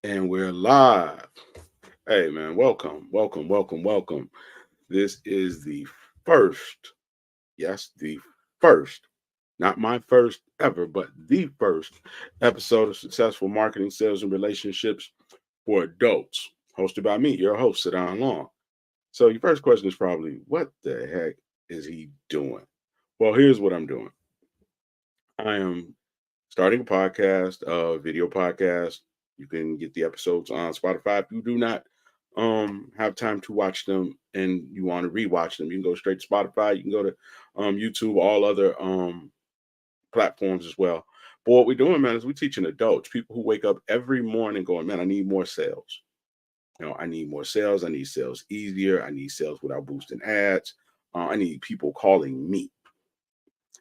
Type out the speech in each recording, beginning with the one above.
And we're live. Hey, man, welcome, welcome, welcome, welcome. This is the first, yes, the first, not my first ever, but the first episode of Successful Marketing, Sales, and Relationships for Adults, hosted by me, your host, Sidon Long. So, your first question is probably, what the heck is he doing? Well, here's what I'm doing. I am starting a podcast, a video podcast. You can get the episodes on Spotify. If you do not have time to watch them and you want to rewatch them, you can go straight to Spotify. You can go to YouTube, all other platforms as well. But what we're doing, man, is we're teaching adults, people who wake up every morning going, man, I need more sales. I need more sales. I need sales easier. I need sales without boosting ads. I need people calling me.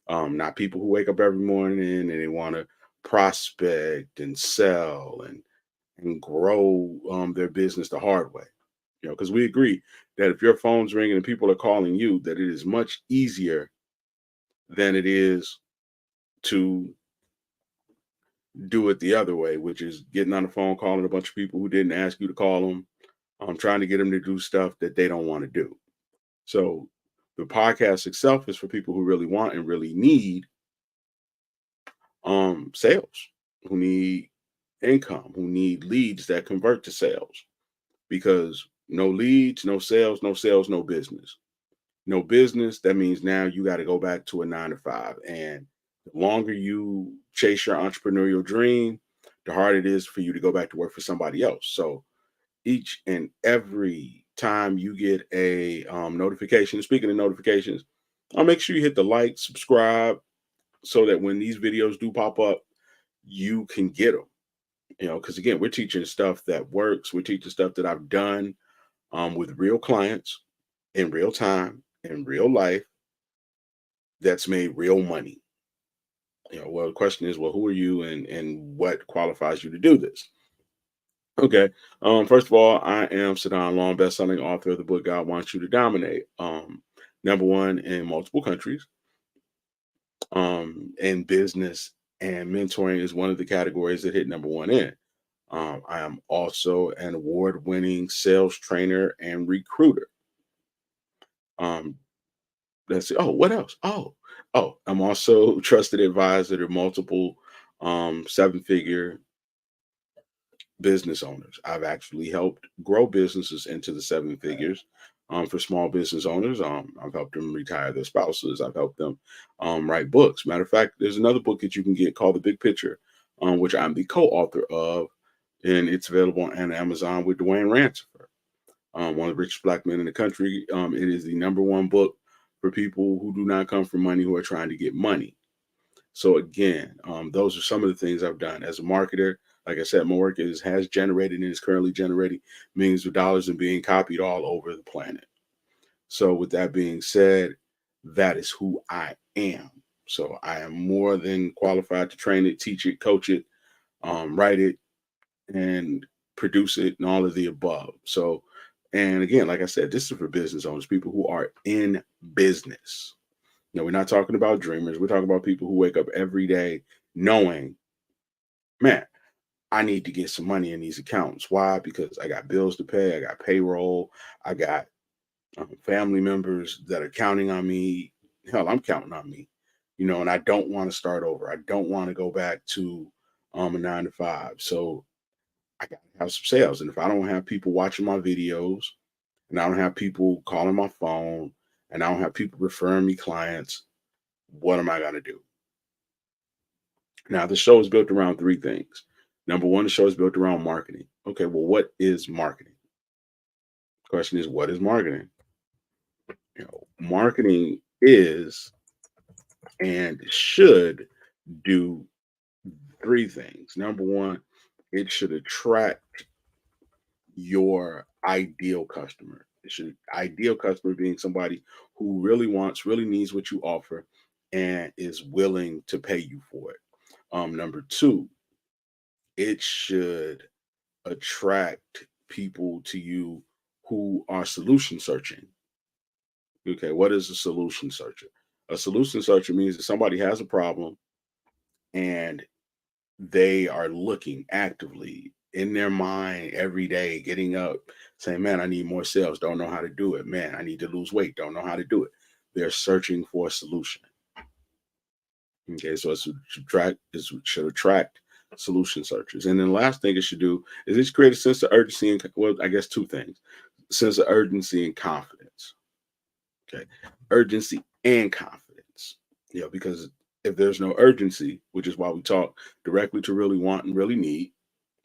Not people who wake up every morning and they want to prospect and sell and grow their business the hard way. Because we agree that if your phone's ringing and people are calling you, that it is much easier than it is to do it the other way, which is getting on the phone, calling a bunch of people who didn't ask you to call them, trying to get them to do stuff that they don't want to do. So the podcast itself is for people who really want and really need sales, who need income, who need leads that convert to sales. Because no leads, no sales, no sales, no business. No business, that means now you got to go back to a 9 to 5. And the longer you chase your entrepreneurial dream, the harder it is for you to go back to work for somebody else. So each and every time you get a notification, speaking of notifications, I'll make sure you hit the like, subscribe, so that when these videos do pop up, you can get them. Because again, we're teaching stuff that works. We're teaching stuff that I've done with real clients in real time, in real life, that's made real money. Well, the question is, well, who are you and what qualifies you to do this? Okay. First of all, I am Sidon Long, best-selling author of the book God Wants You to Dominate. Number one in multiple countries. And business and mentoring is one of the categories that hit number one in. I am also an award-winning sales trainer and recruiter. Let's see. Oh, what else? I'm also trusted advisor to multiple seven-figure business owners. I've actually helped grow businesses into the seven figures for small business owners. I've helped them retire their spouses. I've helped them write books. Matter of fact, there's another book that you can get called The Big Picture, which I'm the co-author of, and it's available on Amazon with Dwayne Ransford, one of the richest black men in the country. It is the number one book for people who do not come from money, who are trying to get money. So again, those are some of the things I've done as a marketer. Like I said, my work has generated and is currently generating millions of dollars and being copied all over the planet. So with that being said, that is who I am. So I am more than qualified to train it, teach it, coach it, write it, and produce it, and all of the above. So, and again, like I said, this is for business owners, people who are in business. We're not talking about dreamers. We're talking about people who wake up every day knowing, man, I need to get some money in these accounts. Why? Because I got bills to pay. I got payroll. I got family members that are counting on me. Hell, I'm counting on me. And I don't want to start over. I don't want to go back to a 9 to 5. So I got to have some sales. And if I don't have people watching my videos, and I don't have people calling my phone, and I don't have people referring me clients, what am I going to do? Now, the show is built around three things. Number one, the show is built around marketing. Okay, well, what is marketing? The question is, what is marketing? Marketing is and should do three things. Number one, it should attract your ideal customer. Ideal customer being somebody who really wants, really needs what you offer and is willing to pay you for it. Number two, it should attract people to you who are solution searching. Okay, what is a solution searcher? A solution searcher means that somebody has a problem and they are looking actively in their mind every day, getting up, saying, man, I need more sales, don't know how to do it. Man, I need to lose weight, don't know how to do it. They're searching for a solution. Okay, so it should attract solution searchers. And then the last thing it should do is it should create a sense of urgency and, well, I guess two things: sense of urgency and confidence. Okay, urgency and confidence. Because if there's no urgency, which is why we talk directly to really want and really need.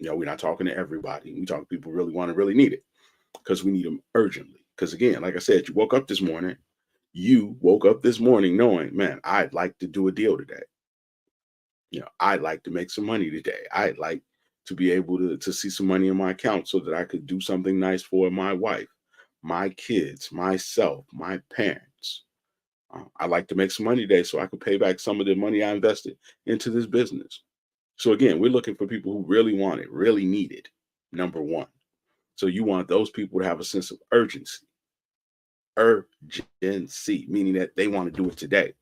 We're not talking to everybody. We talk to people who really want and really need it because we need them urgently. Because again, like I said, you woke up this morning knowing, man, I'd like to do a deal today. I'd like to make some money today. I'd like to be able to see some money in my account so that I could do something nice for my wife, my kids, myself, my parents. I'd like to make some money today so I could pay back some of the money I invested into this business. So again, we're looking for people who really want it, really need it. Number one. So you want those people to have a sense of urgency, meaning that they want to do it today.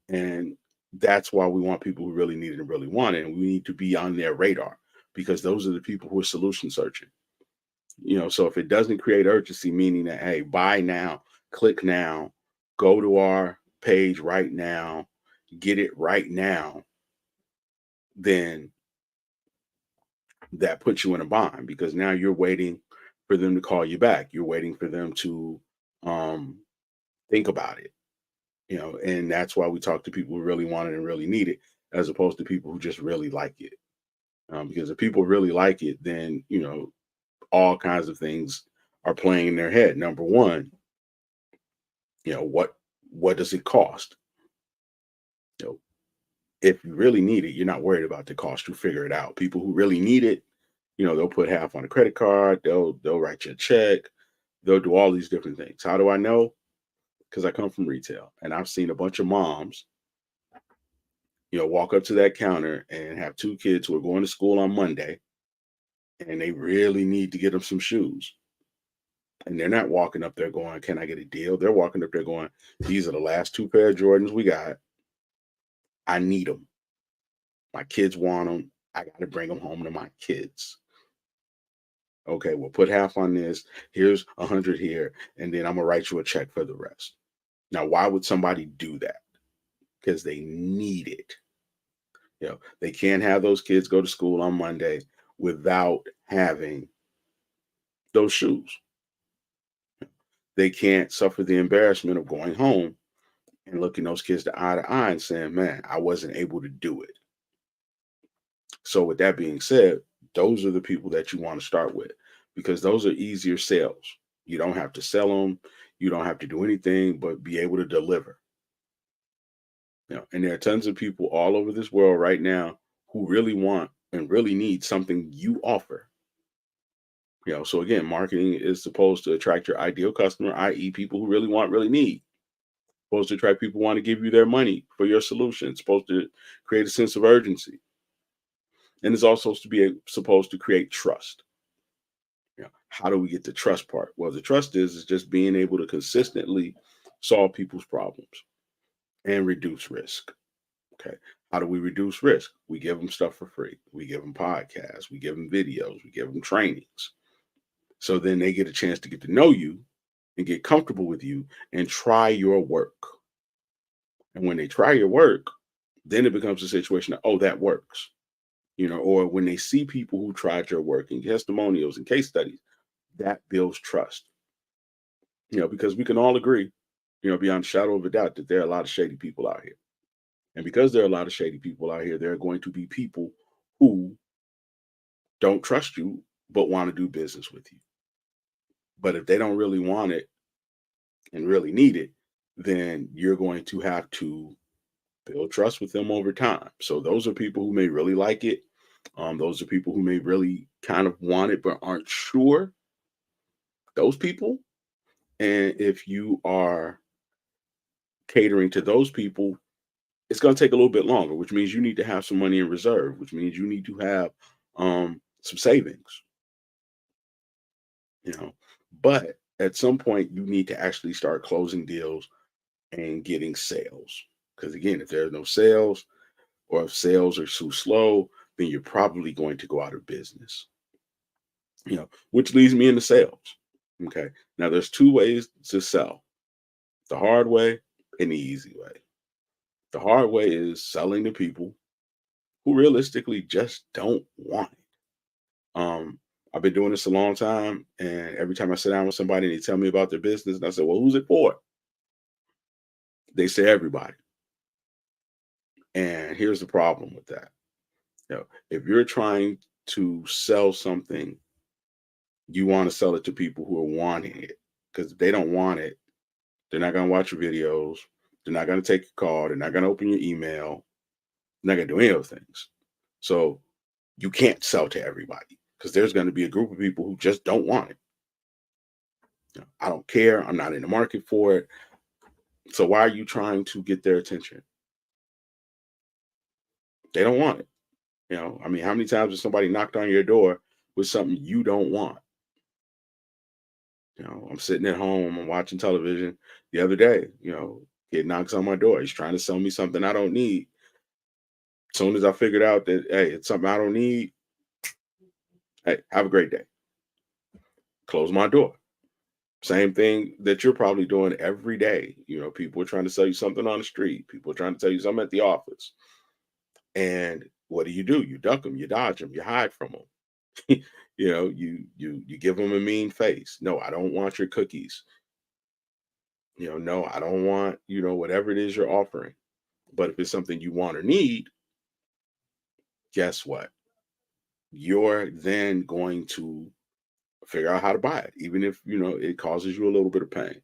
And that's why we want people who really need it and really want it. And we need to be on their radar because those are the people who are solution searching. So if it doesn't create urgency, meaning that, hey, buy now, click now, go to our page right now, get it right now, then that puts you in a bind because now you're waiting for them to call you back. You're waiting for them to um, think about it, and that's why we talk to people who really want it and really need it, as opposed to people who just really like it. Because if people really like it, then, all kinds of things are playing in their head. Number one, what does it cost? You know, if you really need it, you're not worried about the cost. You figure it out. People who really need it, they'll put half on a credit card. They'll write you a check. They'll do all these different things. How do I know? Because I come from retail and I've seen a bunch of moms, walk up to that counter and have two kids who are going to school on Monday and they really need to get them some shoes. And they're not walking up there going, can I get a deal? They're walking up there going, these are the last two pair of Jordans we got. I need them. My kids want them. I got to bring them home to my kids. Okay, we'll put half on this. Here's 100 here. And then I'm going to write you a check for the rest. Now, why would somebody do that? Because they need it. They can't have those kids go to school on Monday without having those shoes. They can't suffer the embarrassment of going home and looking those kids to eye and saying, man, I wasn't able to do it. So with that being said, those are the people that you want to start with because those are easier sales. You don't have to sell them. You don't have to do anything but be able to deliver. And there are tons of people all over this world right now who really want and really need something you offer. So again, marketing is supposed to attract your ideal customer, i.e., people who really want, really need. Supposed to attract people who want to give you their money for your solution. It's supposed to create a sense of urgency. And it's also supposed to create trust. How do we get the trust part? Well, the trust is just being able to consistently solve people's problems and reduce risk. Okay. How do we reduce risk? We give them stuff for free. We give them podcasts. We give them videos. We give them trainings. So then they get a chance to get to know you and get comfortable with you and try your work. And when they try your work, then it becomes a situation of, oh, that works. Or when they see people who tried your work and testimonials and case studies, that builds trust. Because we can all agree, beyond a shadow of a doubt, that there are a lot of shady people out here. And because there are a lot of shady people out here, there are going to be people who don't trust you, but want to do business with you. But if they don't really want it and really need it, then you're going to have to build trust with them over time. So those are people who may really like it. Those are people who may really kind of want it, but aren't sure. Those people. And if you are catering to those people, it's going to take a little bit longer, which means you need to have some money in reserve, which means you need to have some savings, you know. But at some point, you need to actually start closing deals and getting sales. Because again, if there's no sales or if sales are too slow, then you're probably going to go out of business. which leads me into sales. Okay. Now there's two ways to sell: the hard way and the easy way. The hard way is selling to people who realistically just don't want it. I've been doing this a long time, and every time I sit down with somebody and they tell me about their business, and I say, "Well, who's it for?" They say everybody. And here's the problem with that. If you're trying to sell something, you want to sell it to people who are wanting it. Because if they don't want it, they're not going to watch your videos. They're not going to take your call. They're not going to open your email. They're not going to do any of those things. So you can't sell to everybody because there's going to be a group of people who just don't want it. I don't care. I'm not in the market for it. So why are you trying to get their attention? They don't want it. I mean, how many times has somebody knocked on your door with something you don't want? I'm sitting at home, I'm watching television. The other day, kid knocks on my door. He's trying to sell me something I don't need. As soon as I figured out that, hey, it's something I don't need, hey, have a great day. Close my door. Same thing that you're probably doing every day. People are trying to sell you something on the street. People are trying to tell you something at the office. And what do? You duck them, you dodge them, you hide from them. You give them a mean face. No, I don't want your cookies. No, I don't want, whatever it is you're offering. But if it's something you want or need, guess what? You're then going to figure out how to buy it, even if, it causes you a little bit of pain.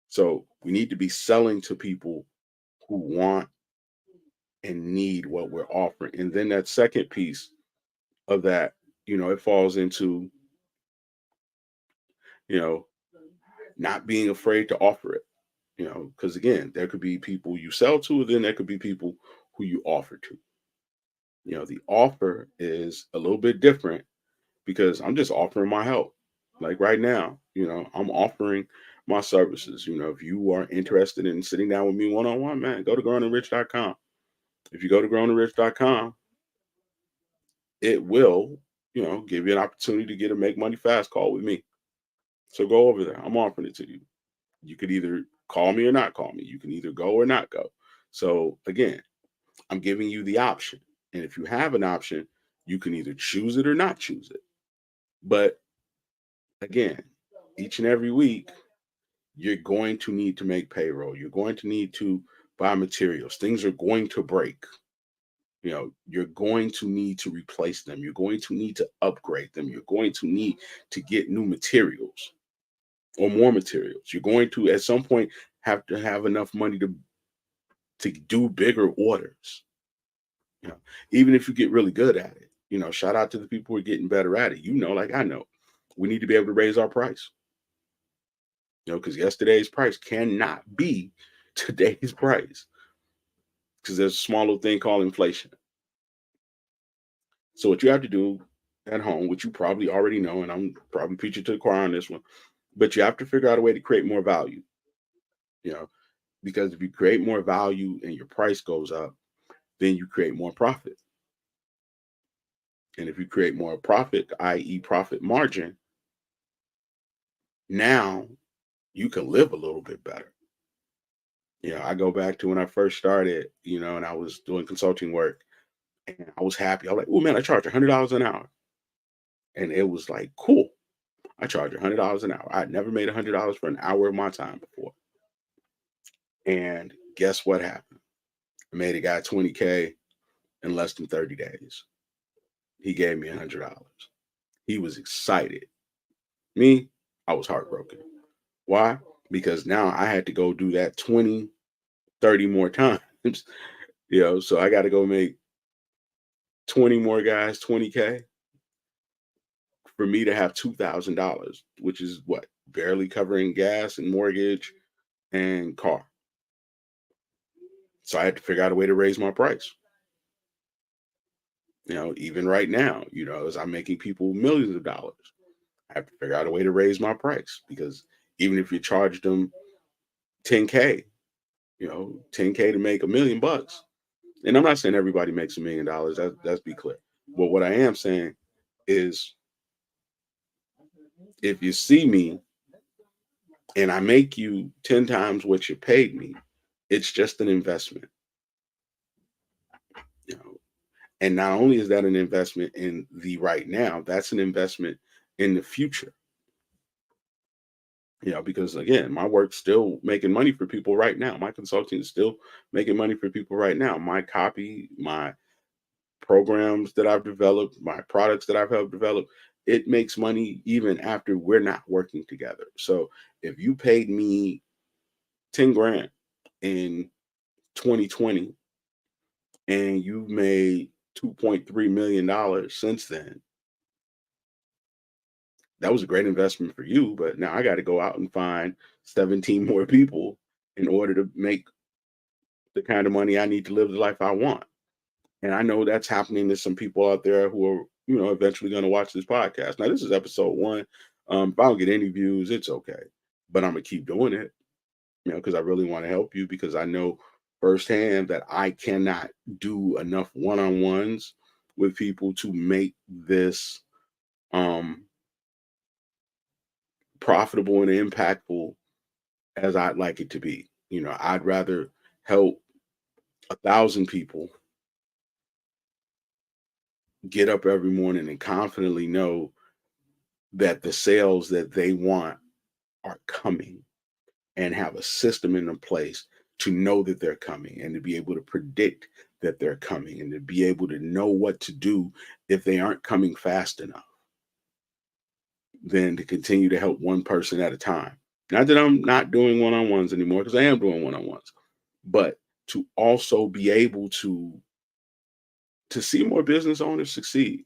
So we need to be selling to people who want and need what we're offering. And then that second piece of that, it falls into, you know, not being afraid to offer it. Because again, there could be people you sell to, and then there could be people who you offer to. The offer is a little bit different because I'm just offering my help. Like right now, I'm offering my services. If you are interested in sitting down with me one on one, man, go to growingandrich.com. If you go to growingandrich.com, it will, give you an opportunity to get a make money fast call with me. So go over there. I'm offering it to you. You could either call me or not call me. You can either go or not go. So again, I'm giving you the option. And if you have an option, you can either choose it or not choose it. But again, each and every week, you're going to need to make payroll. You're going to need to buy materials. Things are going to break. You're going to need to replace them. You're going to need to upgrade them. You're going to need to get new materials or more materials. You're going to, at some point, have to have enough money to do bigger orders. You know, Even if you get really good at it. Shout out to the people who are getting better at it. Like I know, we need to be able to raise our price. Because yesterday's price cannot be today's price. Because there's a small little thing called inflation. So what you have to do at home, which you probably already know, and I'm probably preaching to the choir on this one, but you have to figure out a way to create more value. You know, because if you create more value and your price goes up, then you create more profit. And if you create more profit, i.e., profit margin, now you can live a little bit better. I go back to when I first started, and I was doing consulting work and I was happy. I was like, oh man, I charge $100 an hour. And it was like, cool. I charge $100 an hour. I'd never made $100 for an hour of my time before. And guess what happened? I made a guy 20K in less than 30 days. He gave me $100. He was excited. Me, I was heartbroken. Why? Because now I had to go do that 20, 30 more times. So I got to go make 20 more guys 20K for me to have $2,000, which is what? Barely covering gas and mortgage and car. So I had to figure out a way to raise my price. Even right now, as I'm making people millions of dollars, I have to figure out a way to raise my price because even if you charge them 10K, 10K to make $1,000,000. And I'm not saying everybody makes $1,000,000. Let's be clear. But what I am saying is If you see me and I make you 10 times what you paid me, it's just an investment, you know. And not only is that an investment in the right now, that's an investment in the future. Because again, my work's still making money for people right now. My consulting is still making money for people right now. My copy, my programs that I've developed, my products that I've helped develop, it makes money even after we're not working together. So if you paid me 10 grand in 2020 and you've made $2.3 million since then, that was a great investment for you. But now I got to go out and find 17 more people in order to make the kind of money I need to live the life I want. And I know that's happening to some people out there who are, eventually going to watch this podcast. Now, this is episode one. If I don't get any views, it's okay. But I'm going to keep doing it, because I really want to help you, because I know firsthand that I cannot do enough one on ones with people to make this um, profitable and impactful as I'd like it to be. I'd rather help 1,000 people get up every morning and confidently know that the sales that they want are coming, and have a system in place to know that they're coming, and to be able to predict that they're coming, and to be able to know what to do if they aren't coming fast enough, than to continue to help one person at a time. Not that I'm not doing one-on-ones anymore, because I am doing one-on-ones, but to also be able to see more business owners succeed.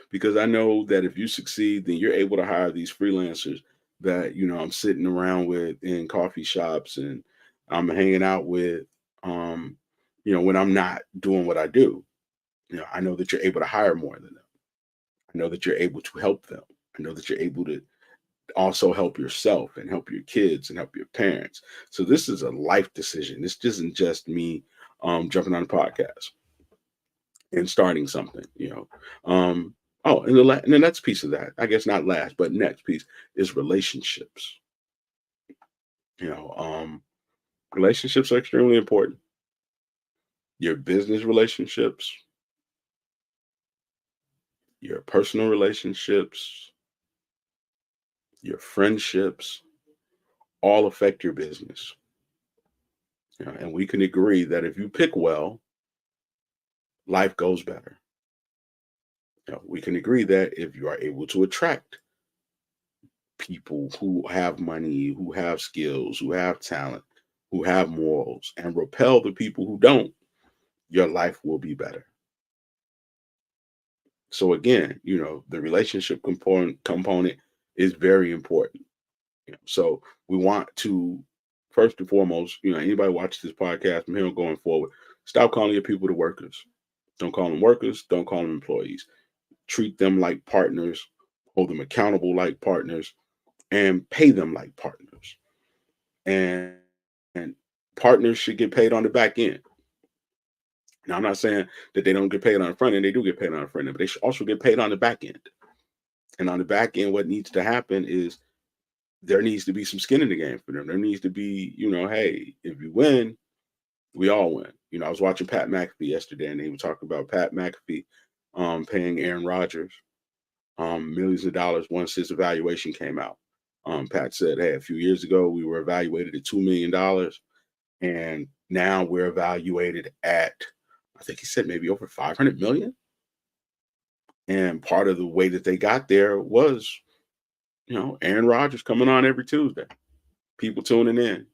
Because I know that if you succeed, then you're able to hire these freelancers that, I'm sitting around with in coffee shops, and I'm hanging out with, when I'm not doing what I do. I know that you're able to hire more than them. I know that you're able to help them. I know that you're able to also help yourself and help your kids and help your parents. So this is a life decision. This isn't just me jumping on a podcast and starting something. Oh, and the next piece of that, I guess not last, but next piece is relationships. You know, um, Relationships are extremely important. Your business relationships, your personal relationships, your friendships, all affect your business. And we can agree that if you pick well, life goes better. We can agree that if you are able to attract people who have money, who have skills, who have talent, who have morals, and repel the people who don't, your life will be better. So again, the relationship component is very important. So we want to, first and foremost, anybody watch this podcast from here going forward, stop calling your people the workers. Don't call them workers. Don't call them employees. Treat them like partners. Hold them accountable like partners, and pay them like partners. And partners should get paid on the back end. Now, I'm not saying that they don't get paid on the front end. They do get paid on the front end, but they should also get paid on the back end. And on the back end, what needs to happen is there needs to be some skin in the game for them. There needs to be, hey, if you win, we all win. I was watching Pat McAfee yesterday, and they were talking about Pat McAfee paying Aaron Rodgers millions of dollars once his evaluation came out. Pat said, hey, a few years ago, we were evaluated at $2 million. And now we're evaluated at, I think he said maybe over 500 million. And part of the way that they got there was, Aaron Rodgers coming on every Tuesday, people tuning in,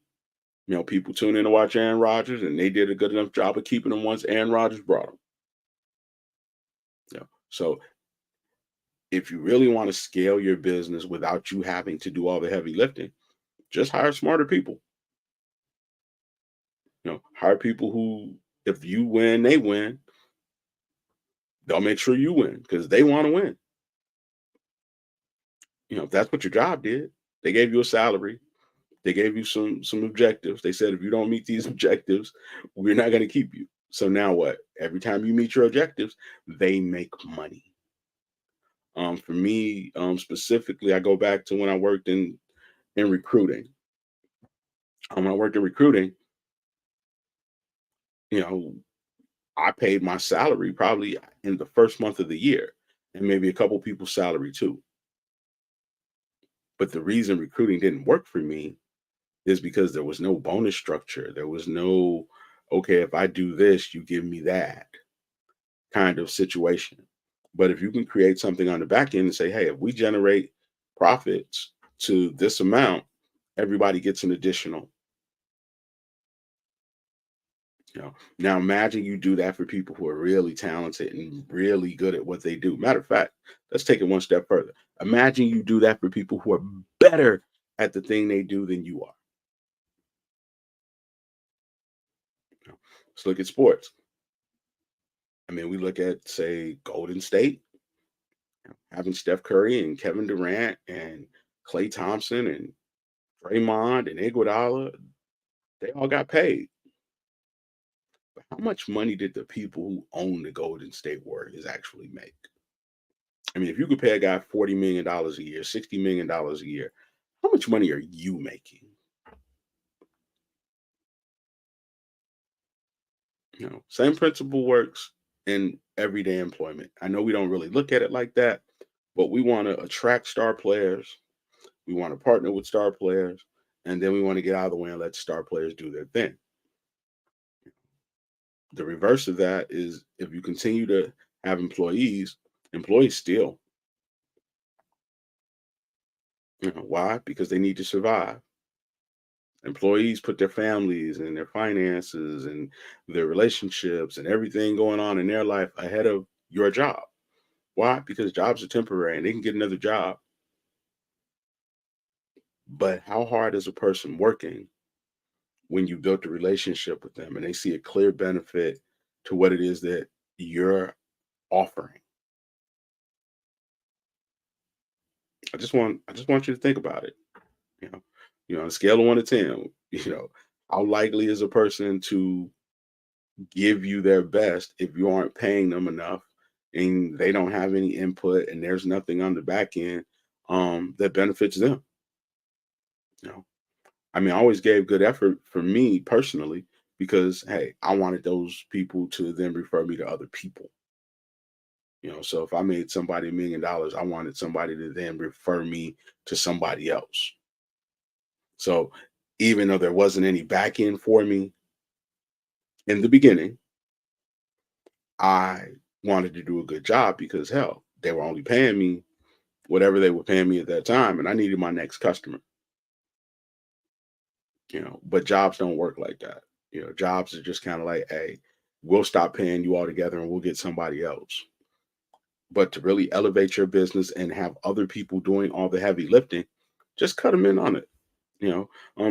people tune in to watch Aaron Rodgers, and they did a good enough job of keeping them once Aaron Rodgers brought them. So if you really want to scale your business without you having to do all the heavy lifting, just hire smarter people. Hire people who, if you win, they win. They'll make sure you win because they want to win. If that's what your job did, they gave you a salary. They gave you some objectives. They said, if you don't meet these objectives, we're not going to keep you. So now what? Every time you meet your objectives, they make money. For me, specifically, I go back to when I worked in recruiting. When I worked in recruiting, you know, I paid my salary probably in the first month of the year, and maybe a couple people's salary too. But the reason recruiting didn't work for me is because there was no bonus structure. There was no, okay, if I do this, you give me that kind of situation. But if you can create something on the back end and say, hey, if we generate profits to this amount, everybody gets an additional. Now imagine you do that for people who are really talented and really good at what they do. Matter of fact, let's take it one step further. Imagine you do that for people who are better at the thing they do than you are. Let's look at sports. I mean, we look at, say, Golden State, having Steph Curry and Kevin Durant and Klay Thompson and Draymond and Iguodala. They all got paid. But how much money did the people who own the Golden State Warriors actually make? I mean, if you could pay a guy $40 million a year, $60 million a year, how much money are you making? Same principle works in everyday employment. I know we don't really look at it like that, but we want to attract star players. We want to partner with star players, and then we want to get out of the way and let star players do their thing. The reverse of that is if you continue to have employees, employees steal. Why? Because they need to survive. Employees put their families and their finances and their relationships and everything going on in their life ahead of your job. Why? Because jobs are temporary and they can get another job. But how hard is a person working when you built a relationship with them and they see a clear benefit to what it is that you're offering? I just want you to think about it. You know, on a scale of 1 to 10, how likely is a person to give you their best if you aren't paying them enough and they don't have any input and there's nothing on the back end that benefits them? You know, I mean, I always gave good effort for me personally because hey, I wanted those people to then refer me to other people. So if I made somebody $1 million, I wanted somebody to then refer me to somebody else. So even though there wasn't any back end for me in the beginning, I wanted to do a good job because hell, they were only paying me whatever they were paying me at that time, and I needed my next customer. But jobs don't work like that. Jobs are just kind of like, hey, we'll stop paying you altogether and we'll get somebody else. But to really elevate your business and have other people doing all the heavy lifting, just cut them in on it.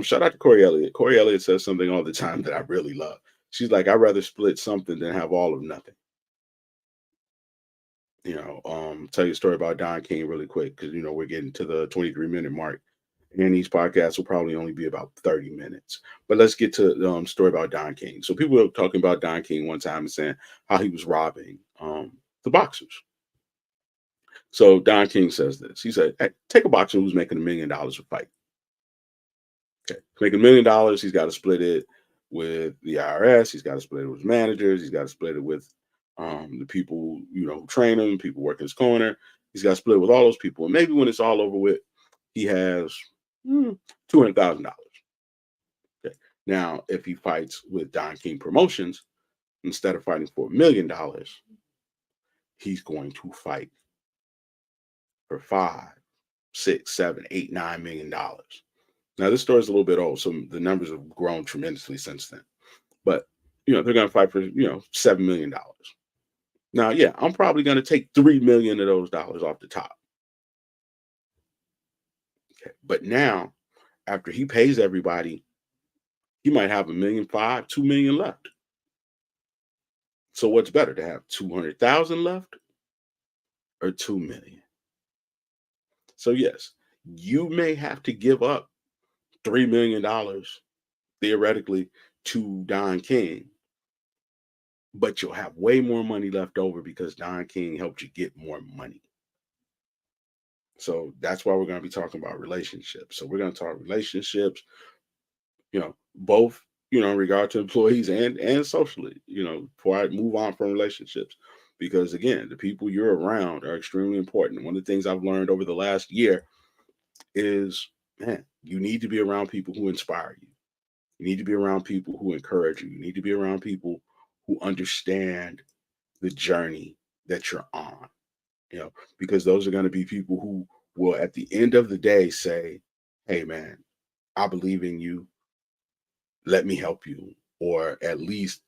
Shout out to Corey Elliott. Corey Elliott says something all the time that I really love. She's like, I'd rather split something than have all of nothing. Tell you a story about Don King really quick because we're getting to the 23-minute mark, and these podcasts will probably only be about 30 minutes. But let's get to the story about Don King. So people were talking about Don King one time and saying how he was robbing the boxers. So Don King says this. He said, hey, take a boxer who's making $1 million a fight. Okay, making $1 million, he's got to split it with the IRS. He's got to split it with his managers. He's got to split it with the people who train him, people working his corner. He's got to split it with all those people. And maybe when it's all over with, he has $200,000. Okay. Now, if he fights with Don King Promotions, instead of fighting for $1 million, he's going to fight for 5, 6, 7, 8, 9 million dollars. Now, this story is a little bit old, so the numbers have grown tremendously since then. But they're going to fight for $7 million. Now, yeah, I'm probably going to take 3 million of those dollars off the top. Okay. But now, after he pays everybody, he might have 1,500,000, 2 million left. So what's better to have 200,000 left or 2 million? So yes, you may have to give up $3 million theoretically to Don King, but you'll have way more money left over because Don King helped you get more money. So that's why we're going to be talking about relationships. So we're going to talk relationships, both, in regard to employees and socially, before I move on from relationships. Because again, the people you're around are extremely important. One of the things I've learned over the last year is, man, you need to be around people who inspire you. You need to be around people who encourage you. You need to be around people who understand the journey that you're on, because those are going to be people who will, at the end of the day, say, hey, man, I believe in you. Let me help you. Or at least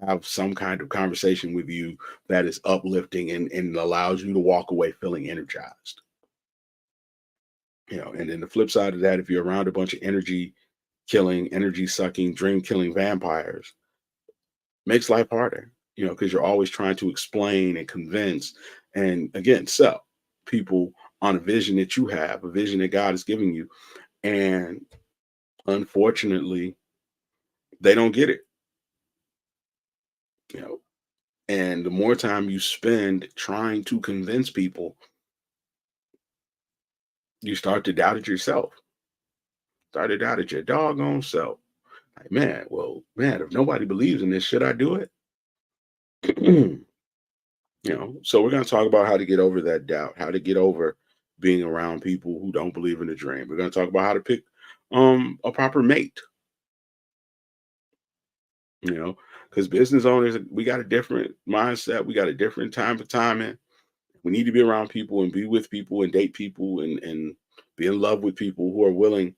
have some kind of conversation with you that is uplifting and allows you to walk away feeling energized. And then the flip side of that, if you're around a bunch of energy killing, energy sucking, dream killing vampires, makes life harder, because you're always trying to explain and convince and again sell people on a vision that you have, a vision that God is giving you. And unfortunately, they don't get it, you know. And the more time you spend trying to convince people, you start to doubt it yourself. Start to doubt it your doggone self. Like, man, well, man, if nobody believes in this, should I do it? So we're going to talk about how to get over that doubt, how to get over being around people who don't believe in the dream. We're going to talk about how to pick a proper mate, you know, because business owners, we got a different mindset, we got a different time for timing. We need to be around people and be with people and date people and be in love with people who are willing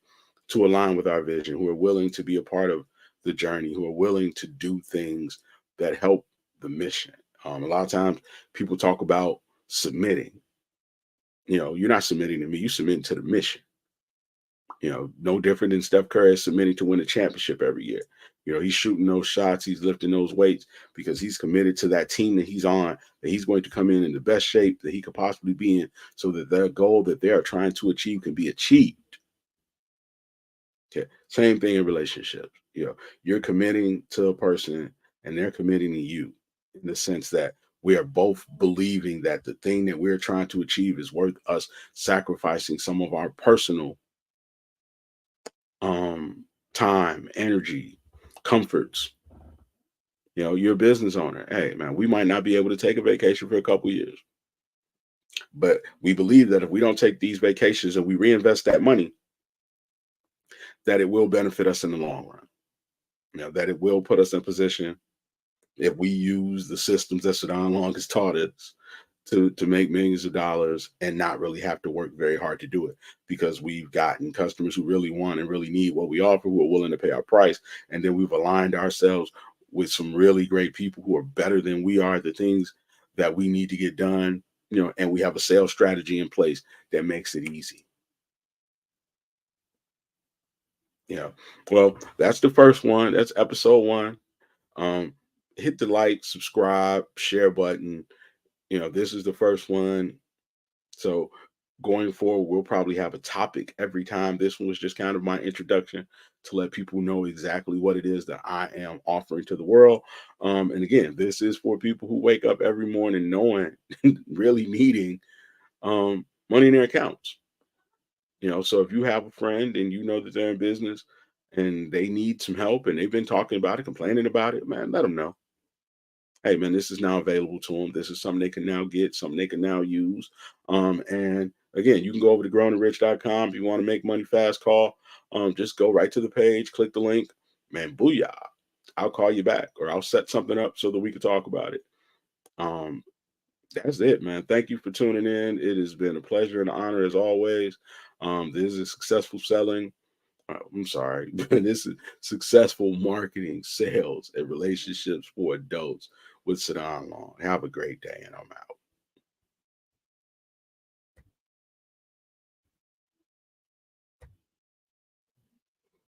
to align with our vision, who are willing to be a part of the journey, who are willing to do things that help the mission. A lot of times people talk about submitting. You're not submitting to me, you submitting to the mission. No different than Steph Curry is submitting to win a championship every year. He's shooting those shots, he's lifting those weights because he's committed to that team that he's on, that he's going to come in the best shape that he could possibly be in so that their goal that they are trying to achieve can be achieved. Okay. Same thing in relationships. You're committing to a person and they're committing to you in the sense that we are both believing that the thing that we're trying to achieve is worth us sacrificing some of our personal time, energy, comforts. You're a business owner. Hey, man, we might not be able to take a vacation for a couple years, but we believe that if we don't take these vacations and we reinvest that money, that it will benefit us in the long run. That it will put us in position if we use the systems that Sadon Long has taught us to make millions of dollars and not really have to work very hard to do it, because we've gotten customers who really want and really need what we offer, who are willing to pay our price. And then we've aligned ourselves with some really great people who are better than we are at the things that we need to get done, and we have a sales strategy in place that makes it easy. Well, that's the first one. That's episode one. Um, Hit the like, subscribe, share button. This is the first one. So going forward, we'll probably have a topic every time. This one was just kind of my introduction to let people know exactly what it is that I am offering to the world. And again, this is for people who wake up every morning knowing, really needing money in their accounts. So if you have a friend and you know that they're in business and they need some help and they've been talking about it, complaining about it, man, let them know. Hey, man, this is now available to them. This is something they can now get, something they can now use. And again, you can go over to growingrich.com if you want to make money fast call. Just go right to the page, click the link, man, booyah. I'll call you back or I'll set something up so that we can talk about it. Um, that's it, man. Thank you for tuning in. It has been a pleasure and an honor as always. This is successful selling. I'm sorry, but this is successful marketing, sales, and relationships for adults with Sadon Long. Have a great day, and I'm out.